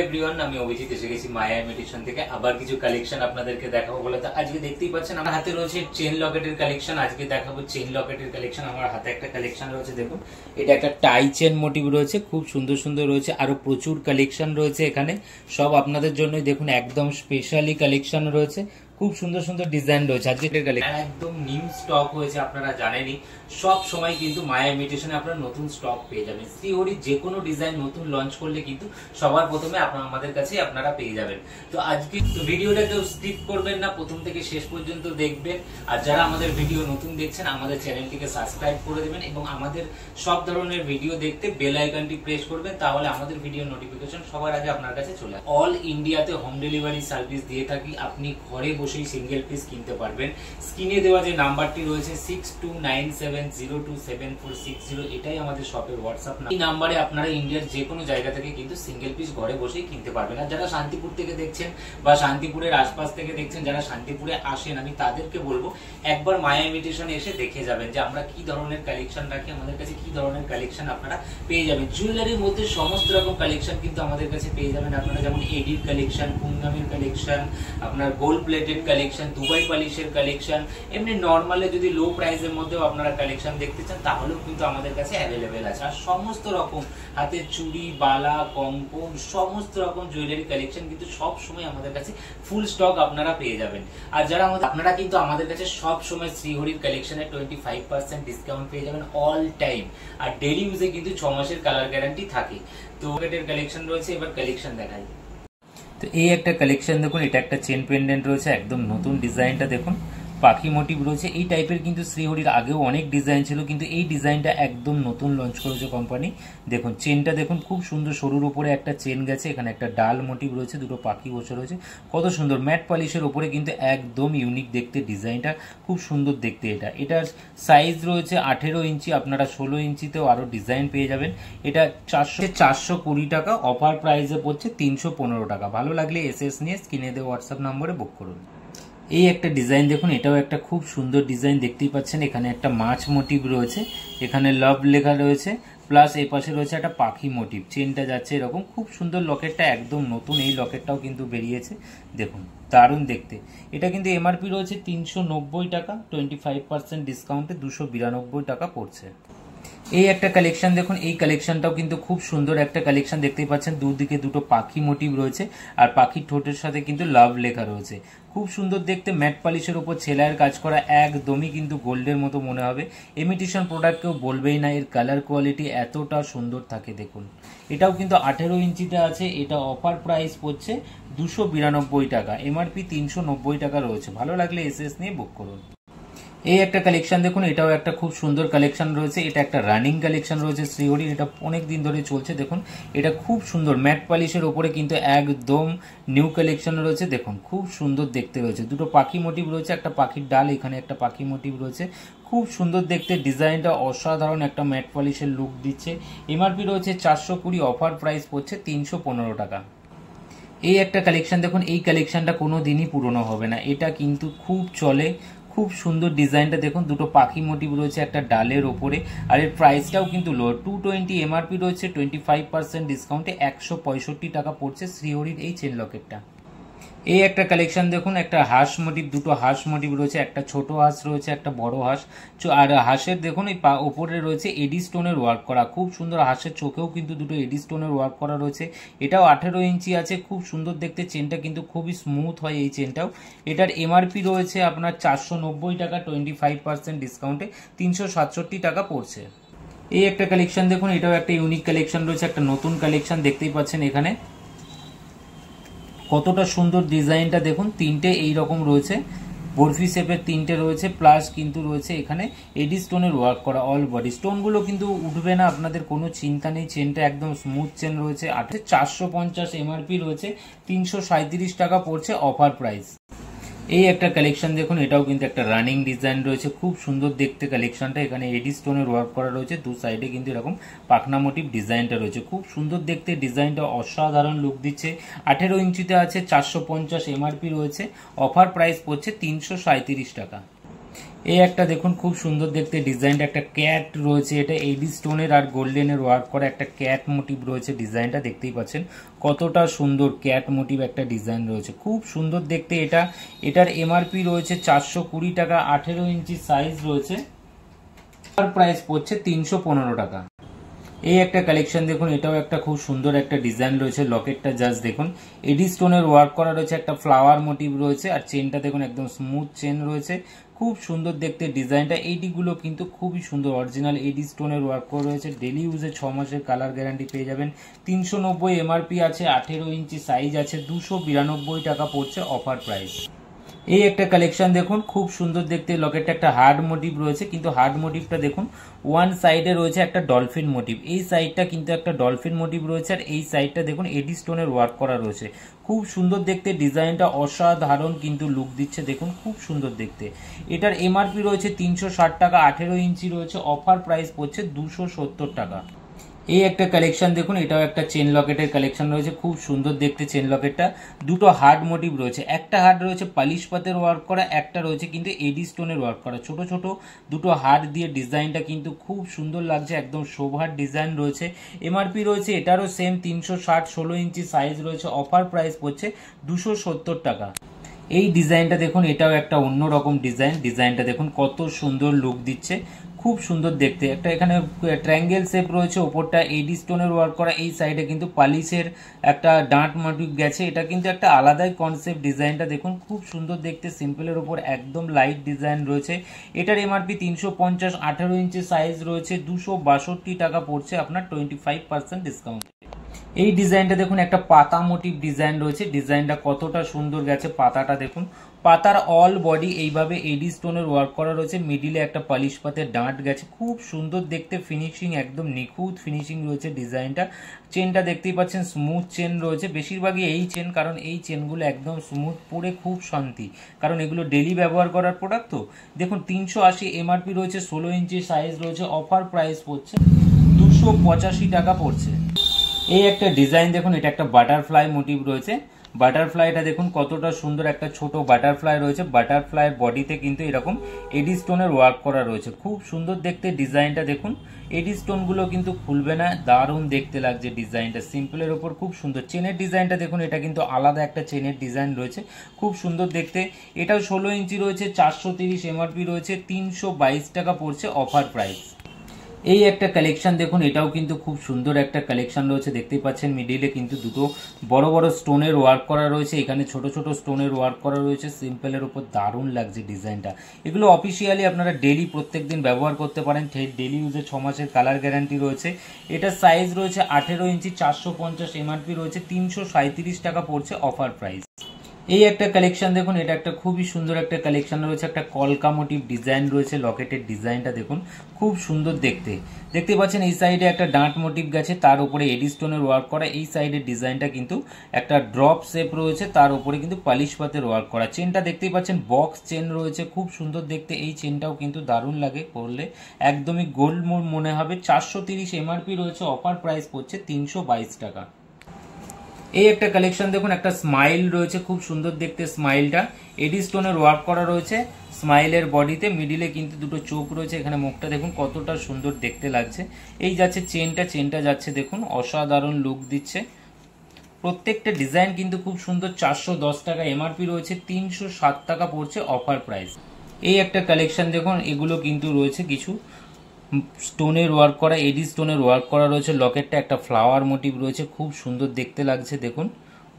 Everyone, আমি অভিজিৎ এসে গেছি মায়া ইমিটেশন থেকে আবার কিছু কালেকশন আপনাদেরকে দেখাবো বলে। তো আজকে দেখতেই পাচ্ছেন আমার হাতে রয়েছে চেন লকেটের কালেকশন। আজকে দেখাবো চেন লকেটের কালেকশন। আমার হাতে একটা কালেকশন রয়েছে, দেখুন এটা একটা টাই চেন মোটিভ রয়েছে, খুব সুন্দর সুন্দর রয়েছে। আরো প্রচুর কালেকশন রয়েছে এখানে, সব আপনাদের জন্যই দেখুন একদম স্পেশালি কালেকশন রয়েছে। খুব সুন্দর সুন্দর ডিজাইন রয়েছে। আজকে একদম নিউ স্টক হয়েছে, আপনারা জানেনই সব সময় কিন্তু মায়া ইমিটেশনে আপনারা নতুন স্টক পেয়ে যাবেন। শ্রীহরি যে কোনো ডিজাইন নতুন লঞ্চ করলে কিন্তু সবার প্রথমে আমাদের কাছে আপনারা পেয়ে যাবেন। তো আজকে ভিডিওটা কেউ স্কিপ করবেন না, প্রথম থেকে শেষ পর্যন্ত দেখবেন। আর যারা আমাদের ভিডিও নতুন দেখছেন আমাদের চ্যানেলটিকে সাবস্ক্রাইব করে দেবেন এবং আমাদের সব ধরনের ভিডিও দেখতে বেল আইকনটি প্রেস করবেন, তাহলে আমাদের ভিডিও নোটিফিকেশন সবার আগে আপনার কাছে চলে আসবে। অল ইন্ডিয়াতে হোম ডেলিভারি সার্ভিস দিয়ে থাকি, আপনি ঘরে বসেই সিঙ্গেল পিস কিনতে পারবেন। স্ক্রিনে দেওয়া যে নাম্বারটি রয়েছে 6297027460, এটাই আমাদের শপের হোয়াটসঅ্যাপ নাম্বার। এই নাম্বারে আপনারা ইন্ডিয়ার যে কোনো জায়গা থেকে কিন্তু সিঙ্গেল পিস ঘরে বসেই কিনতে পারবেন। আর যারা শান্তিপুর থেকে দেখছেন বা শান্তিপুরের আশপাশ থেকে দেখছেন, যারা শান্তিপুরে আসেন, আমি তাদেরকে বলবো একবার মায়া ইমিটেশনে এসে দেখে যাবেন যে আমরা কি ধরনের কালেকশন রাখি, আমাদের কাছে কি ধরনের কালেকশন আপনারা পেয়ে যাবেন। জুয়েলারির মধ্যে সমস্ত রকম কালেকশন কিন্তু আমাদের কাছে পেয়ে যাবেন আপনারা, যেমন এডির কালেকশন, কুঙ্গামের কালেকশন, আপনার গোল্ড প্লেটেড কালেকশন, দুবাই পলিশের কালেকশন, এমনি নর্মালে যদি লো প্রাইসের মধ্যেও আপনারা কালেকশন দেখতে চান তাহলেও কিন্তু আমাদের কাছে অ্যাভেলেবেল আছে। আর সমস্ত রকম হাতের চুড়ি, বালা, কঙ্কন, সমস্ত রকম জুয়েলারি কালেকশন কিন্তু সব সময় আমাদের কাছে ফুল স্টক আপনারা পেয়ে যাবেন। আর যারা আপনারা কিন্তু আমাদের কাছে সব সময় শ্রীহরির কালেকশনে 25% ডিসকাউন্ট পেয়ে যাবেন অল টাইম। আর ডেইলি ইউজে কিন্তু 6 মাসের কালার গ্যারান্টি থাকে। তো এর কালেকশন রয়েছে, এবার কালেকশন দেখাই। তো এই একটা কালেকশন দেখুন, এটা একটা চেন পেন্ডেন্ট রয়েছে, একদম নতুন ডিজাইনটা দেখুন, পাখি মোটিভ রয়েছে। এই টাইপের কিন্তু শ্রীহরির আগেও অনেক ডিজাইন ছিল, কিন্তু এই ডিজাইনটা একদম নতুন লঞ্চ করেছে কোম্পানি। দেখুন চেনটা দেখুন, খুব সুন্দর, সরুর উপরে একটা চেন গেছে, এখানে একটা ডাল মোটিভ রয়েছে, দুটো পাখি বসে রয়েছে, কত সুন্দর। ম্যাট পলিশের উপরে কিন্তু একদম ইউনিক দেখতে, ডিজাইনটা খুব সুন্দর দেখতে। এটার সাইজ রয়েছে 18 ইঞ্চি, আপনারা 16 ইঞ্চিতেও আরো ডিজাইন পেয়ে যাবেন। এটা 420 টাকা, অফার প্রাইসে পড়ছে 315 টাকা। ভালো লাগলে এসএস নিয়ে স্ক্রিনে দেওয়া হোয়াটসঅ্যাপ নম্বরে বুক করুন। এই একটা ডিজাইন দেখুন, এটাও একটা খুব সুন্দর ডিজাইন দেখতেই পাচ্ছেন। এখানে একটা মাছ মোটিভ রয়েছে, এখানে লাভ লেখা রয়েছে, প্লাস এই পাশে রয়েছে একটা পাখি মোটিভ। চেনটা যাচ্ছে এরকম, খুব সুন্দর। লকেটটা একদম নতুন, এই লকেটটাও কিন্তু বেরিয়েছে, দেখুন দারুণ দেখতে। এটা কিন্তু এমআরপি রয়েছে 390 টাকা, 25% ডিসকাউন্টে 292 টাকা পড়ছে। এই একটা কালেকশন দেখুন, এই কালেকশনটাও কিন্তু খুব সুন্দর একটা কালেকশন দেখতেই পাচ্ছেন। দুদিকে দুটো পাখি মোটিভ রয়েছে আর পাখির ঠোঁটের সাথে কিন্তু লাভ লেখা রয়েছে, খুব সুন্দর দেখতে। ম্যাট পলিশের উপর সেলাইয়ের কাজ করা, একদমই কিন্তু গোল্ডের মতো মনে হবে। ইমিটেশন প্রোডাক্ট কেউ বলবেই না, এর কালার কোয়ালিটি এতটা সুন্দর থাকে দেখুন। এটাও কিন্তু 18 ইঞ্চিতে আছে, এটা অফার প্রাইস পড়ছে 292 টাকা, এমআরপি 390 টাকা রয়েছে। ভালো লাগলে এসএস নিয়ে বুক করুন। এই একটা কালেকশন দেখুন, এটাও একটা খুব সুন্দর কালেকশন রয়েছে। এটা একটা রানিং কালেকশন রয়েছে শ্রীহরি, এটা অনেক দিন ধরে চলছে। দেখুন এটা খুব সুন্দর, ম্যাট পলিশের ওপরে কিন্তু একদম নিউ কালেকশন রয়েছে। দেখুন খুব সুন্দর দেখতে রয়েছে, দুটো পাখি মোটিভ রয়েছে, একটা পাখির ডাল, এখানে একটা পাখি মোটিভ রয়েছে, খুব সুন্দর দেখতে। ডিজাইনটা অসাধারণ, একটা ম্যাট পলিশের লুক দিচ্ছে। এমআরপি রয়েছে 420, অফার প্রাইস পড়ছে 315 টাকা। এই একটা কালেকশন দেখুন, এই কালেকশনটা কোনো দিনই পুরনো হবে না, এটা কিন্তু খুব চলে। খুব সুন্দর ডিজাইনটা দেখুন, দুটো পাখি মোটিভ রয়েছে একটা ডালের ওপরে, আর এর প্রাইসটাও কিন্তু লো, 220 এমআরপি রয়েছে, 25% ডিসকাউন্টে 165 টাকা পড়ছে শ্রীহরির এই চেন লকেটটা। এই একটা কালেকশন দেখুন, একটা হাঁস মোটিভ, দুটো হাঁস মোটিভ রয়েছে, একটা ছোট হাঁস রয়েছে, একটা বড় হাঁস। আর হাঁসের দেখুন এই ওপরে রয়েছে এডি স্টোনের ওয়ার্ক করা, খুব সুন্দর। হাঁসের চোখেও কিন্তু দুটো এডি স্টোনের ওয়ার্ক করা রয়েছে। এটাও 18 ইঞ্চি আছে, খুব সুন্দর দেখতে। চেনটা কিন্তু খুবই স্মুথ হয় এই চেনটাও। এটার এমআরপি রয়েছে আপনার 490 টাকা, 25% ডিসকাউন্টে 367 টাকা পড়ছে। এই একটা কালেকশন দেখুন, এটাও একটা ইউনিক কালেকশন রয়েছে, একটা নতুন কালেকশন দেখতেই পাচ্ছেন। এখানে কতটা সুন্দর ডিজাইনটা দেখুন, তিনটে এইরকম রয়েছে, বরফি শেপের তিনটে রয়েছে, প্লাস কিন্তু রয়েছে এখানে এডি স্টোনের ওয়ার্ক করা অল বডি। স্টোনগুলো কিন্তু উঠবে না, আপনাদের কোনো চিন্তা নেই। চেনটা একদম স্মুথ চেন রয়েছে। 450 এমআরপি রয়েছে, 337 টাকা পড়ছে অফার প্রাইস। এই একটা কালেকশন দেখুন, এটাও কিন্তু একটা রানিং ডিজাইন রয়েছে, খুব সুন্দর দেখতে কালেকশনটা। এখানে এডি স্টোনের ওয়ার্ক করা রয়েছে, দু সাইডে কিন্তু এরকম পাখনা মোটিভ ডিজাইনটা রয়েছে, খুব সুন্দর দেখতে। ডিজাইনটা অসাধারণ লুক দিচ্ছে। 18 ইঞ্চিতে আছে, 450 এমআরপি রয়েছে, অফার প্রাইস পড়ছে 337 টাকা। এই একটা দেখুন খুব সুন্দর দেখতে ডিজাইনটা, একটা ক্যাট রয়েছে, এটা এডি স্টোনের আর গোল্ডেনের ওয়ার্ক করা একটা ক্যাট মোটিভ রয়েছে। ডিজাইনটা দেখতেই পাচ্ছেন কতটা সুন্দর ক্যাট মোটিভ একটা ডিজাইন রয়েছে, খুব সুন্দর দেখতে এটা। এটার এমআরপি রয়েছে 420 টাকা, 18 ইঞ্চি সাইজ রয়েছে, আর প্রাইস পড়ছে 315 টাকা। এই একটা কালেকশন দেখুন, এটাও একটা খুব সুন্দর একটা ডিজাইন রয়েছে। লকেটটা জাস্ট দেখুন এডি স্টোনের ওয়ার্ক করা রয়েছে, একটা ফ্লাওয়ার মোটিভ রয়েছে, আর চেনটা দেখুন একদম স্মুথ চেন রয়েছে, খুব সুন্দর দেখতে ডিজাইনটা। এইডিগুলো কিন্তু খুবই সুন্দর অরিজিনাল এডি স্টোনের ওয়ার্ক করা রয়েছে। ডেলি ইউজে 6 মাসের কালার গ্যারান্টি পেয়ে যাবেন। 390 এমআরপি আছে, 18 ইঞ্চি সাইজ আছে, 292 টাকা পড়ছে অফার প্রাইস। এই একটা কালেকশন দেখুন খুব সুন্দর দেখতে, লকেটটা একটা হার্ড মোটিভ রয়েছে, কিন্তু হার্ড মোটিভটা দেখুন ওয়ান সাইডে রয়েছে একটা ডলফিন মোটিভ, এই সাইডটা কিন্তু একটা ডলফিন মোটিভ রয়েছে, আর এই সাইডটা দেখুন এডি স্টোনের ওয়ার্ক করা রয়েছে, খুব সুন্দর দেখতে ডিজাইনটা, অসাধারণ কিন্তু লুক দিচ্ছে, দেখুন খুব সুন্দর দেখতে। এটার এমআরপি রয়েছে 360 টাকা, 18 ইঞ্চি রয়েছে, অফার প্রাইস পড়ছে 270 টাকা। এই একটা কালেকশন দেখুন, এটাও একটা চেন লকেটের কালেকশন রয়েছে, খুব সুন্দর দেখতে চেন লকেটটা। দুটো হার্ড মোটিভ রয়েছে, একটা হার্ড রয়েছে পালিশ পাতের ওয়ার্ক করা, একটা রয়েছে কিন্তু এডি স্টোনের ওয়ার্ক করা, ছোট ছোট দুটো হার্ড দিয়ে ডিজাইনটা কিন্তু খুব সুন্দর লাগছে, একদম শোভার ডিজাইন রয়েছে। এমআরপি রয়েছে এটারও সেম 360, 16 ইঞ্চি সাইজ রয়েছে, অফার প্রাইস পড়ছে 270 টাকা। এই ডিজাইনটা দেখুন, এটাও একটা অন্যরকম ডিজাইন, ডিজাইনটা দেখুন কত সুন্দর লুক দিচ্ছে, খুব সুন্দর দেখতে। একটা এখানে ট্রায়াঙ্গেল শেপ রয়েছে, ওপরটা এডি স্টোনের ওয়ার্ক করা, এই সাইডে কিন্তু পালিশের একটা ডাঁট মোটিভ গেছে, এটা কিন্তু একটা আলাদাই কনসেপ্ট। ডিজাইনটা দেখুন খুব সুন্দর দেখতে, সিম্পলের উপর একদম লাইট ডিজাইন রয়েছে। এটার এমআরপি 350, 18 ইঞ্চি সাইজ রয়েছে, 262 টাকা পড়ছে আপনার 25% ডিসকাউন্ট। এই ডিজাইনটা দেখুন একটা পাতা মোটিভ ডিজাইন রয়েছে, ডিজাইনটা কতটা সুন্দর গেছে, পাতাটা দেখুন, পাতার অল বডি এইভাবে এডি স্টোনের ওয়ার্ক করা রয়েছে, মিডিলে একটা পালিশ পাতের ডাঁট গেছে, খুব সুন্দর দেখতে, ফিনিশিং একদম নিখুঁত ফিনিশিং রয়েছে ডিজাইনটা। চেনটা দেখতেই পাচ্ছেন স্মুথ চেন রয়েছে, বেশিরভাগই এই চেন, কারণ এই চেনগুলো একদম স্মুথ, পরে খুব শান্তি, কারণ এগুলো ডেলি ব্যবহার করার প্রোডাক্ট। তো দেখুন 380 এমআরপি রয়েছে, 16 ইঞ্চি সাইজ রয়েছে, অফার প্রাইস পড়ছে 285 টাকা পড়ছে। এই একটা ডিজাইন দেখুন, এটা একটা বাটারফ্লাই মোটিভ রয়েছে, বাটারফ্লাইটা দেখুন কতটা সুন্দর, একটা ছোট বাটারফ্লাই রয়েছে, বাটারফ্লাইয়ের বডিতে কিন্তু এরকম এডি স্টোনের ওয়ার্ক করা রয়েছে, খুব সুন্দর দেখতে ডিজাইনটা দেখুন। এডি স্টোনগুলো কিন্তু খুলবে না, দারুণ দেখতে লাগছে ডিজাইনটা, সিম্পলের ওপর খুব সুন্দর। চেনের ডিজাইনটা দেখুন, এটা কিন্তু আলাদা একটা চেনের ডিজাইন রয়েছে, খুব সুন্দর দেখতে। এটাও 16 ইঞ্চি রয়েছে, 430 এমআরপি রয়েছে, 322 টাকা পড়ছে অফার প্রাইস। এই একটা কালেকশন দেখুন, এটাও কিন্তু খুব সুন্দর একটা কালেকশন রয়েছে, দেখতেই পাচ্ছেন মিডিলে কিন্তু দুটো বড় বড় স্টোনের ওয়ার্ক করা রয়েছে, এখানে ছোট ছোট স্টোনের ওয়ার্ক করা রয়েছে, সিম্পলের উপর দারুণ লাগছে ডিজাইনটা। এগুলো অফিসিয়ালি আপনারা ডেলি প্রত্যেকদিন ব্যবহার করতে পারেন, ডেলি ইউজে 6 মাসের কালার গ্যারান্টি রয়েছে। এটা সাইজ রয়েছে 18 ইঞ্চি, 450 এমআরপি রয়েছে, 337 টাকা পড়ছে অফার প্রাইস। এই একটা কালেকশন দেখুন, এটা একটা খুবই সুন্দর একটা কালেকশন রয়েছে, একটা কলকা মোটিভ ডিজাইন রয়েছে, লকেটের ডিজাইনটা দেখুন খুব সুন্দর দেখতে, দেখতে পাচ্ছেন এই সাইডে একটা ডাঁট মোটিভ গেছে, তার উপরে এডি স্টোনের ওয়ার্ক করা, এই সাইডের ডিজাইনটা কিন্তু একটা ড্রপ শেপ রয়েছে, তার উপরে কিন্তু পালিশ পাতের ওয়ার্ক করা। চেনটা দেখতেই পাচ্ছেন বক্স চেন রয়েছে, খুব সুন্দর দেখতে, এই চেনটাও কিন্তু দারুণ লাগে, পরলে একদমই গোল্ড মনে হবে। 430 এমআরপি রয়েছে, অফার প্রাইস পড়ছে 322 টাকা। এই একটা কালেকশন দেখুন, একটা স্মাইল রয়েছে, খুব সুন্দর দেখতে স্মাইলটা, এডি স্টোনের ওয়ার্ক করা রয়েছে স্মাইলের বডিতে, মিডিলে কিন্তু দুটো চোখ রয়েছে, এখানে মুখটা দেখুন কতটা সুন্দর দেখতে লাগছে। এই যাচ্ছে চেনটা যাচ্ছে দেখুন, অসাধারণ লুক দিচ্ছে। প্রত্যেকটা ডিজাইন কিন্তু খুব সুন্দর, 410 টাকা এমআরপি রয়েছে, 307 টাকা পড়ছে অফার প্রাইস। এই একটা কালেকশন দেখুন, এগুলো কিন্তু রয়েছে কিছু স্টোনের ওয়ার্ক করা, এডি স্টোনের ওয়ার্ক করা রয়েছে, লকেটটা একটা ফ্লাওয়ার মোটিভ রয়েছে, খুব সুন্দর দেখতে লাগছে দেখুন,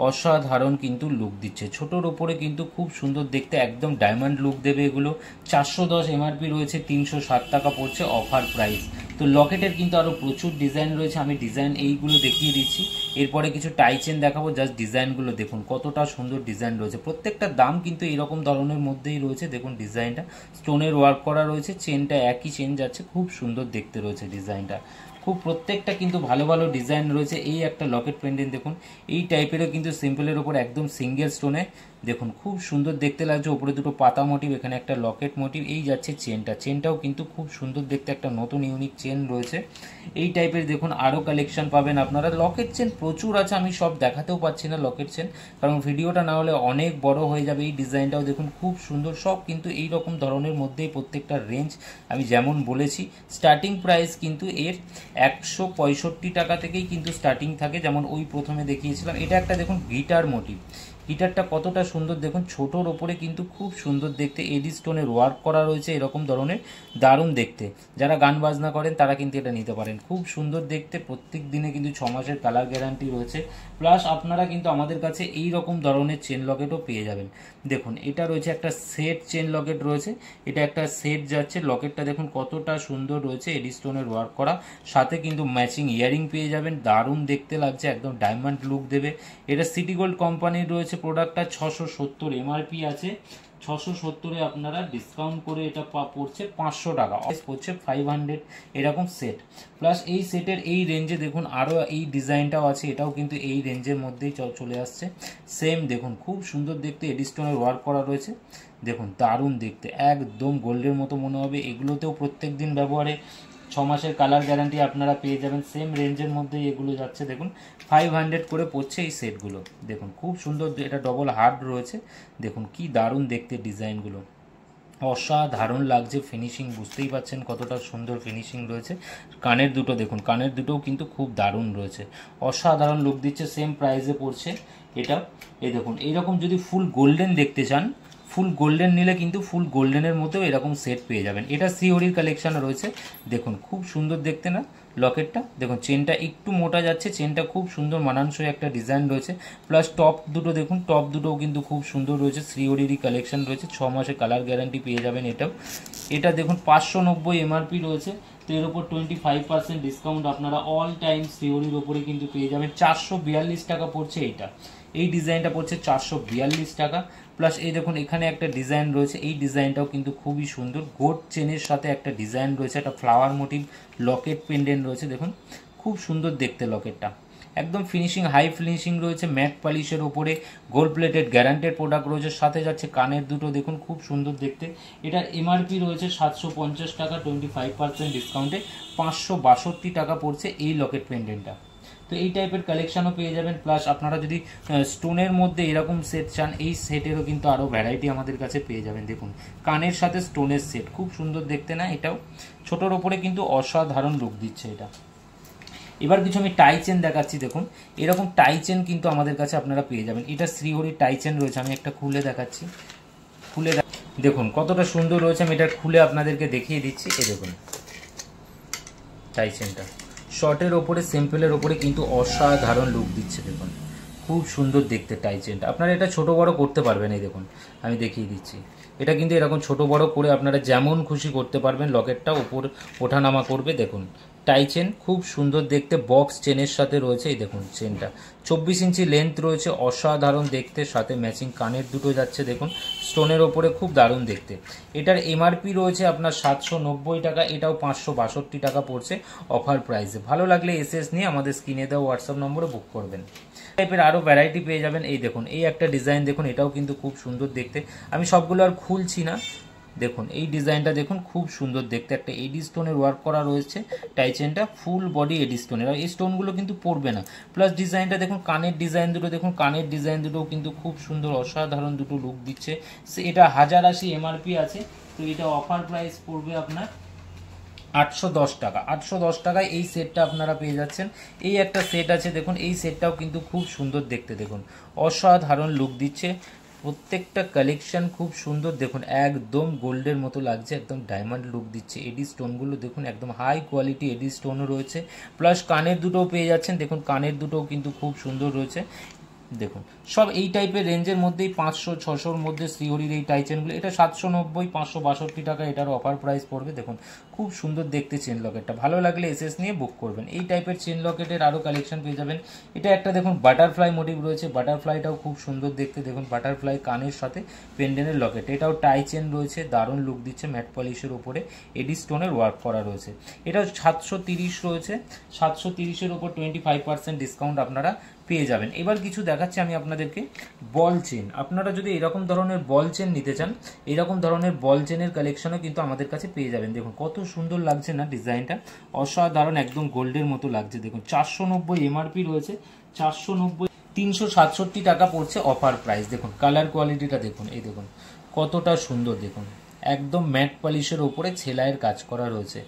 অসাধারণ কিন্তু লুক দিচ্ছে, ছোটোর ওপরে কিন্তু খুব সুন্দর দেখতে, একদম ডায়মন্ড লুক দেবে এগুলো। 410 এমআরপি রয়েছে, 307 টাকা পড়ছে অফার প্রাইস। তো লকেটের কিন্তু আরও প্রচুর ডিজাইন রয়েছে, আমি ডিজাইন এইগুলো দেখিয়ে দিচ্ছি, এরপরে কিছু টাই চেন দেখাবো, জাস্ট ডিজাইনগুলো দেখুন কতটা সুন্দর ডিজাইন রয়েছে, প্রত্যেকটা দাম কিন্তু এরকম ধরনের মধ্যেই রয়েছে। দেখুন ডিজাইনটা স্টোনের ওয়ার্ক করা রয়েছে, চেনটা একই চেন যাচ্ছে, খুব সুন্দর দেখতে রয়েছে ডিজাইনটা, খুব প্রত্যেকটা কিন্তু ভালো ভালো ডিজাইন রয়েছে। এই একটা লকেট পেন্ডেন্ট দেখুন, এই টাইপেরও কিন্তু সিম্পলের উপর একদম সিঙ্গেল স্টোনে দেখুন খুব সুন্দর দেখতে লাগছে, উপরে দুটো পাতা মোটিভ, এখানে একটা লকেট মোটিভ, এই যাচ্ছে চেনটাও কিন্তু খুব সুন্দর দেখতে, একটা নতুন ইউনিক চেন রয়েছে। এই টাইপের দেখুন আরও কালেকশন পাবেন আপনারা। লকেট চেন প্রচুর আছে, আমি সব দেখাতেও পাচ্ছি না লকেট চেন, কারণ ভিডিওটা না হলে অনেক বড় হয়ে যাবে। এই ডিজাইনটাও দেখুন খুব সুন্দর, সব কিন্তু এই রকম ধরনের মধ্যেই প্রত্যেকটা রেঞ্জ। আমি যেমন বলেছি স্টার্টিং প্রাইস কিন্তু এর 165 টাকা থেকেই কিন্তু স্টার্টিং থাকে, যেমন ওই প্রথমে দেখিয়েছিলাম। এটা একটা দেখুন গিটার মোটিভ, গিটারটা কতটা সুন্দর দেখুন, ছোটোর ওপরে কিন্তু খুব সুন্দর দেখতে এডি স্টোনের ওয়ার্ক করা রয়েছে, এরকম ধরনের দারুণ দেখতে। যারা গান বাজনা করেন তারা কিন্তু এটা নিতে পারেন, খুব সুন্দর দেখতে। প্রত্যেক দিনে কিন্তু 6 মাসের কালার গ্যারান্টি রয়েছে, প্লাস আপনারা কিন্তু আমাদের কাছে এই রকম ধরনের চেন লকেটও পেয়ে যাবেন। দেখুন এটা রয়েছে একটা সেট চেন লকেট রয়েছে, এটা একটা সেট যাচ্ছে। লকেটটা দেখুন কতটা সুন্দর রয়েছে, এডি স্টোনের ওয়ার্ক করা, সাথে কিন্তু ম্যাচিং ইয়ারিং পেয়ে যাবেন, দারুণ দেখতে লাগছে, একদম ডায়মন্ড লুক দেবে। এটা সিটি গোল্ড কোম্পানির রয়েছে প্রোডাক্টটা, 670 এমআরপি আছে। 670-এ আপনারা ডিসকাউন্ট করে এটা পড়ছে 500 টাকা, পড়ছে 500 এরকম সেট। প্লাস এই সেটের এই রেঞ্জে দেখুন আরও এই ডিজাইনটাও আছে, এটাও কিন্তু এই রেঞ্জের মধ্যেই চলে আসছে। সেম দেখুন খুব সুন্দর দেখতে, এডি স্টোনের ওয়ার্ক করা রয়েছে, দেখুন দারুণ দেখতে, একদম গোল্ডের মতো মনে হবে। এগুলোতেও প্রত্যেক দিন ব্যবহারে 6 মাসের কালার গ্যারান্টি আপনারা পেয়ে যাবেন। সেম রেঞ্জের মধ্যেই এগুলো যাচ্ছে, দেখুন 500 করে পড়ছে এই সেটগুলো। দেখুন খুব সুন্দর, এটা ডবল হার্ড রয়েছে, দেখুন কি দারুণ দেখতে ডিজাইনগুলো, অসাধারণ লাগছে। ফিনিশিং বুঝতেই পাচ্ছেন কতটা সুন্দর ফিনিশিং রয়েছে। কানের দুটো দেখুন, কানের দুটোও কিন্তু খুব দারুণ রয়েছে, অসাধারণ লুক দিচ্ছে। সেম প্রাইসে পড়ছে এটা। এই দেখুন এইরকম যদি ফুল গোল্ডেন দেখতে চান, ফুল গোল্ডেন নিলে কিন্তু ফুল গোল্ডেনের মধ্যেও এরকম সেট পেয়ে যাবেন। এটা সিওরির কালেকশন রয়েছে, দেখুন খুব সুন্দর দেখতে না লকেটটা। দেখুন চেনটা একটু মোটা যাচ্ছে, চেনটা খুব সুন্দর মানানসই একটা ডিজাইন রয়েছে। প্লাস টপ দুটো দেখুন, টপ দুটোও কিন্তু খুব সুন্দর রয়েছে, সিওরিরই কালেকশন রয়েছে, 6 মাসে কালার গ্যারান্টি পেয়ে যাবেন এটাও। এটা দেখুন 590 এমআরপি রয়েছে, তো এর ওপর 25% ডিসকাউন্ট আপনারা অল টাইম সিওরির ওপরে কিন্তু পেয়ে যাবেন। 442 টাকা পড়ছে এইটা, এই ডিজাইনটা পড়ছে 442 টাকা। প্লাস এই দেখুন এখানে একটা ডিজাইন রয়েছে, এই ডিজাইনটাও কিন্তু খুবই সুন্দর, গোট চেনের সাথে একটা ডিজাইন রয়েছে, একটা ফ্লাওয়ার মোটিভ লকেট পেন্ডেন্ট রয়েছে, দেখুন খুব সুন্দর দেখতে লকেটটা, একদম ফিনিশিং হাই ফিনিশিং রয়েছে, ম্যাট পলিশের ওপরে গোল্ড প্লেটেড গ্যারান্টেড প্রোডাক্ট রয়েছে। সাথে যাচ্ছে কানের দুটো, দেখুন খুব সুন্দর দেখতে। এটার এমআরপি রয়েছে 750 টাকা, 25% ডিসকাউন্টে 562 টাকা পড়ছে এই লকেট পেন্ডেন্টটা। তো এই টাইপের কালেকশনও পেয়ে যাবেন। প্লাস আপনারা যদি স্টোনের মধ্যে এরকম সেট চান, এই সেটেরও কিন্তু আরও ভ্যারাইটি আমাদের কাছে পেয়ে যাবেন। দেখুন কানের সাথে স্টোনের সেট, খুব সুন্দর দেখতে না, এটাও ছোটোর ওপরে কিন্তু অসাধারণ লুক দিচ্ছে এটা। এবার কিছু আমি টাই চেন দেখাচ্ছি, দেখুন এরকম টাই চেন কিন্তু আমাদের কাছে আপনারা পেয়ে যাবেন। এটা শ্রীহরির টাই চেন রয়েছে, আমি একটা খুলে দেখাচ্ছি, দেখুন কতটা সুন্দর রয়েছে, আমি এটা খুলে আপনাদেরকে দেখিয়ে দিচ্ছি। এই দেখুন টাই চেনটা শর্টের ওপরে সিম্পলের ওপরে কিন্তু অসাধারণ লুক দিচ্ছে, দেখুন খুব সুন্দর দেখতে টাই চেনটা। আপনারা এটা ছোট বড় করতে পারবেন, এই দেখুন আমি দেখিয়ে দিচ্ছি, এটা কিন্তু এরকম ছোট বড় করে আপনারা যেমন খুশি করতে পারবেন। লকেটটা উপর ওঠানামা করবে, দেখুন টাই চেন খুব সুন্দর দেখতে, বক্স চেনের সাথে রয়েছে। এই দেখুন চেনটা 24 ইঞ্চি লেন্থ রয়েছে, অসাধারণ দেখতে, সাথে ম্যাচিং কানের দুটো যাচ্ছে, দেখুন স্টোনের ওপরে খুব দারুণ দেখতে। এটার এমআরপি রয়েছে আপনার 790 টাকা, এটাও 562 টাকা পড়ছে অফার প্রাইসে। ভালো লাগলে এসএস নিয়ে আমাদের স্ক্রিনে দেওয়া হোয়াটসঅ্যাপ নম্বরে বুক করবেন। টাইপের আরও ভ্যারাইটি পেয়ে যাবেন। এই দেখুন এই একটা ডিজাইন দেখুন, এটাও কিন্তু খুব সুন্দর দেখতে, আমি সবগুলো আর খুলছি না। দেখুন এই ডিজাইনটা দেখুন খুব সুন্দর দেখতে, একটা এডি স্টোনের ওয়ার্ক করা রয়েছে টাই চেনটা, ফুল বডি এডি স্টোনের, আর এই স্টোনগুলো কিন্তু পড়বে না। প্লাস ডিজাইনটা দেখুন, কানের ডিজাইন দুটো দেখুন, কানের ডিজাইন দুটোও কিন্তু খুব সুন্দর অসাধারণ দুটো লুক দিচ্ছে। এটা 1080 এমআরপি আছে, তো এটা অফার প্রাইস পড়বে আপনার 810 টাকা। 810 টাকায় এই সেটটা আপনারা পেয়ে যাচ্ছেন। এই একটা সেট আছে দেখুন, এই সেটটাও কিন্তু খুব সুন্দর দেখতে, দেখুন অসাধারণ লুক দিচ্ছে, প্রত্যেকটা কালেকশন খুব সুন্দর, দেখুন একদম গোল্ডের মতো লাগছে, একদম ডায়মন্ড লুক দিচ্ছে। এডি স্টোনগুলো দেখুন একদম হাই কোয়ালিটি এডি স্টোনও রয়েছে। প্লাস কানের দুটোও পেয়ে যাচ্ছেন, দেখুন কানের দুটোও কিন্তু খুব সুন্দর রয়েছে। দেখুন সব এই টাইপের রেঞ্জের মধ্যেই 500-600-র মধ্যে শ্রীহরির এই টাই চেনগুলো, এটা 790, 562 টাকা এটার অফার প্রাইস পড়বে। দেখুন খুব সুন্দর দেখতে চেন লকেটটা, ভালো লাগলে এসএস নিয়ে বুক করবেন। এই টাইপের চেন লকেটের আরও কালেকশন পেয়ে যাবেন। এটা একটা দেখুন বাটারফ্লাই মোটিভ রয়েছে, বাটারফ্লাইটাও খুব সুন্দর দেখতে, দেখুন বাটারফ্লাই কানের সাথে পেন্ডেন্টের লকেট, এটাও টাই চেন রয়েছে, দারুণ লুক দিচ্ছে, ম্যাট পলিশের ওপরে এডি স্টোনের ওয়ার্ক করা রয়েছে। এটা 730 রয়েছে, 730-এর ওপর 25% ডিসকাউন্ট আপনারা পেয়ে যাবেন। এবার কিছু দেখাচ্ছি আমি আপনাদেরকে বল চেন। আপনারা যদি এরকম ধরনের বল চেন নিতে চান, এরকম ধরনের বল চেনের কালেকশনও কিন্তু আমাদের কাছে পেয়ে যাবেন। দেখুন কত সুন্দর লাগছে না ডিজাইনটা, অসাধারণ, একদম গোল্ডের মতো লাগছে। দেখুন 490 এমআরপি রয়েছে, 490, 367 টাকা পড়ছে অফার প্রাইস। দেখুন কালার কোয়ালিটিটা দেখুন, এই দেখুন কতটা সুন্দর, দেখুন একদম ম্যাট পলিশের ওপরে ছেলাইয়ের কাজ করা রয়েছে,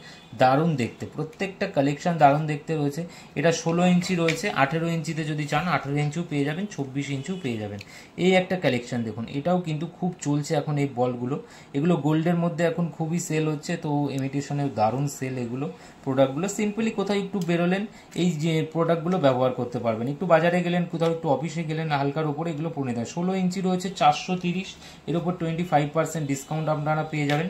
দারুণ দেখতে, প্রত্যেকটা কালেকশন দারুণ দেখতে রয়েছে। এটা 16 ইঞ্চি রয়েছে, 18 ইঞ্চিতে যদি চান 18 ইঞ্চিও পেয়ে যাবেন, 24 ইঞ্চিও পেয়ে যাবেন। এই একটা কালেকশন দেখুন, এটাও কিন্তু খুব চলছে এখন এই বলগুলো, এগুলো গোল্ডের মধ্যে এখন খুবই সেল হচ্ছে, তো ইমিটেশনের দারুণ সেল এগুলো প্রোডাক্টগুলো। সিম্পলি কোথাও একটু বেরোলেন এই যে প্রোডাক্টগুলো ব্যবহার করতে পারবেন, একটু বাজারে গেলেন, কোথাও একটু অফিসে গেলেন, হালকার উপরে এগুলো পড়ে দেয়। 16 ইঞ্চি রয়েছে 430, এর উপর 25% ডিসকাউন্ট আপনারা পেয়ে যাবেন।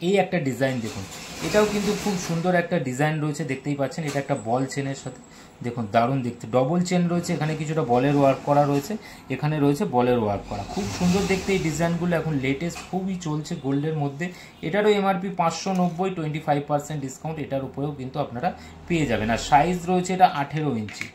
এই একটা ডিজাইন দেখুন, এটাও কিন্তু খুব সুন্দর একটা ডিজাইন রয়েছে, দেখতেই পাচ্ছেন। এটা একটা বল চেনের সাথে, দেখুন দারুণ দেখতে, ডবল চেন রয়েছে, এখানে কিছুটা বলের ওয়ার্ক করা রয়েছে, এখানে রয়েছে বলের ওয়ার্ক করা, খুব সুন্দর দেখতে। এই ডিজাইনগুলো এখন লেটেস্ট, খুবই চলছে গোল্ডের মধ্যে। এটারও এমআরপি 590, 25% ডিসকাউন্ট এটার উপরেও কিন্তু আপনারা পেয়ে যাবেন। আর সাইজ রয়েছে এটা 18 ইঞ্চি।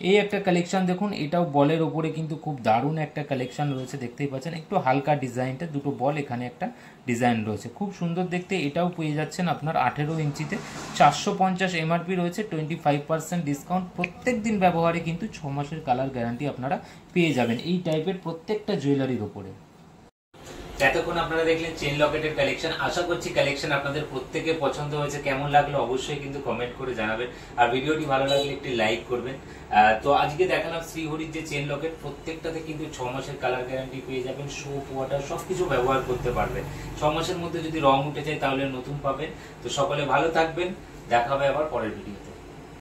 এই একটা কালেকশন দেখুন, এটাও বলের ওপরে কিন্তু খুব দারুণ একটা কালেকশন রয়েছে, দেখতেই পাচ্ছেন। একটু হালকা ডিজাইনটা, দুটো বল, এখানে একটা ডিজাইন রয়েছে, খুব সুন্দর দেখতে। এটাও পেয়ে যাচ্ছেন আপনার 18 ইঞ্চিতে, 450 এমআরপি রয়েছে, 25% ডিসকাউন্ট। প্রত্যেক দিন ব্যবহারে কিন্তু 6 মাসের কালার গ্যারান্টি আপনারা পেয়ে যাবেন এই টাইপের প্রত্যেকটা জুয়েলারির ওপরে। এতক্ষণ আপনারা দেখলেন চেন লকেটের কালেকশন। আশা করছি কালেকশন আপনাদের প্রত্যেকের পছন্দ হয়েছে। কেমন লাগলো অবশ্যই কিন্তু কমেন্ট করে জানাবেন, আর ভিডিওটি ভালো লাগলে একটি লাইক করবেন। তো আজকে দেখালাম শ্রীহরির যে চেন লকেট, প্রত্যেকটাতে কিন্তু 6 মাসের কালার গ্যারান্টি পেয়ে যাবেন, সোপ ওয়াটার সবকিছু ব্যবহার করতে পারবেন। 6 মাসের মধ্যে যদি রং উঠে যায় তাহলে নতুন পাবেন। তো সকলে ভালো থাকবেন, দেখা হবে আবার পরের ভিডিও।